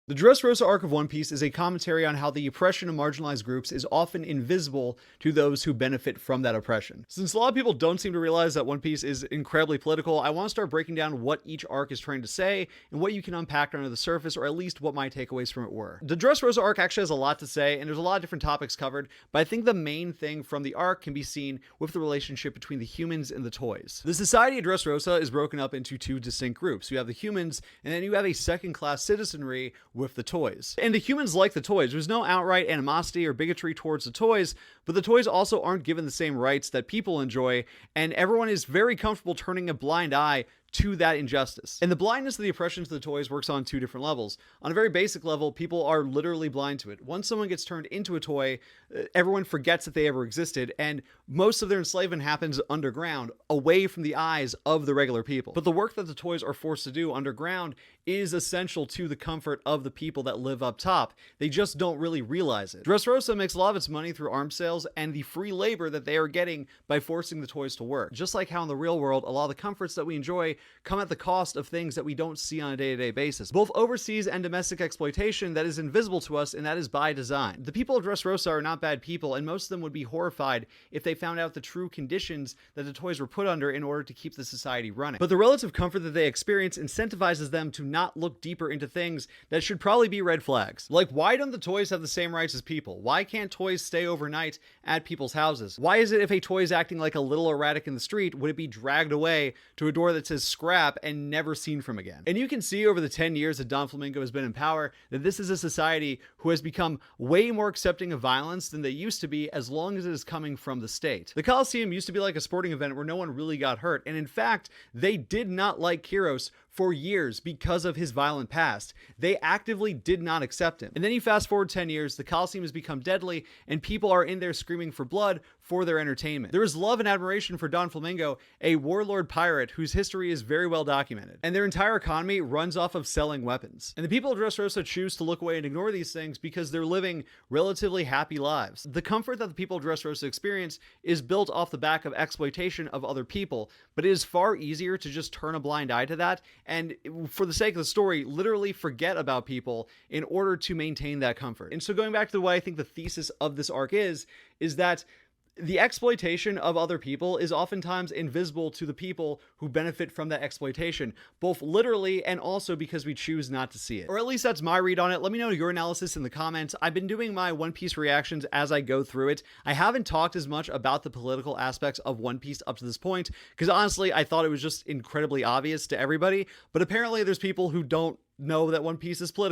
The Dressrosa arc of One Piece is a commentary on how the oppression of marginalized groups is often invisible to those who benefit from that oppression. Since a lot of people don't seem to realize that One Piece is incredibly political, I want to start breaking down what each arc is trying to say and what you can unpack under the surface, or at least what my takeaways from it were. The Dressrosa arc actually has a lot to say, and there's a lot of different topics covered, but I think the main thing from the arc can be seen with the relationship between the humans and the toys. The society of Dressrosa is broken up into two distinct groups. You have the humans, and then you have a second-class citizenry with the toys. And the humans like the toys. There's no outright animosity or bigotry towards the toys, but the toys also aren't given the same rights that people enjoy, and everyone is very comfortable turning a blind eye to that injustice. And the blindness of the oppression to the toys works on two different levels. On a very basic level, people are literally blind to it. Once someone gets turned into a toy, everyone forgets that they ever existed, and most of their enslavement happens underground, away from the eyes of the regular people. But the work that the toys are forced to do underground is essential to the comfort of the people that live up top. They just don't really realize it. Dressrosa makes a lot of its money through arms sales and the free labor that they are getting by forcing the toys to work. Just like how in the real world, a lot of the comforts that we enjoy come at the cost of things that we don't see on a day-to-day basis. Both overseas and domestic exploitation that is invisible to us, and that is by design. The people of Dressrosa are not bad people, and most of them would be horrified if they found out the true conditions that the toys were put under in order to keep the society running. But the relative comfort that they experience incentivizes them to not look deeper into things that should probably be red flags. Like, why don't the toys have the same rights as people? Why can't toys stay overnight at people's houses? Why is it if a toy is acting like a little erratic in the street, would it be dragged away to a door that says scrap and never seen from again? And you can see over the 10 years that doflamingo has been in power that this is a society who has become way more accepting of violence than they used to be, as long as it is coming from the state. The Coliseum used to be like a sporting event where no one really got hurt, and in fact, they did not like Kyros for years because of his violent past. They actively did not accept him. And then you fast forward 10 years, the Coliseum has become deadly, and people are in there screaming for blood for their entertainment. There is love and admiration for Doflamingo, a warlord pirate whose history is very well documented, and their entire economy runs off of selling weapons. And the people of Dressrosa choose to look away and ignore these things because they're living relatively happy lives. The comfort that the people of Dressrosa experience is built off the back of exploitation of other people, but it is far easier to just turn a blind eye to that and, for the sake of the story, literally forget about people in order to maintain that comfort. And so going back to what I think the thesis of this arc is that the exploitation of other people is oftentimes invisible to the people who benefit from that exploitation, both literally and also because we choose not to see it. Or at least that's my read on it. Let me know your analysis in the comments. I've been doing my One Piece reactions as I go through it. I haven't talked as much about the political aspects of One Piece up to this point, because honestly, I thought it was just incredibly obvious to everybody, but apparently there's people who don't know that One Piece is political.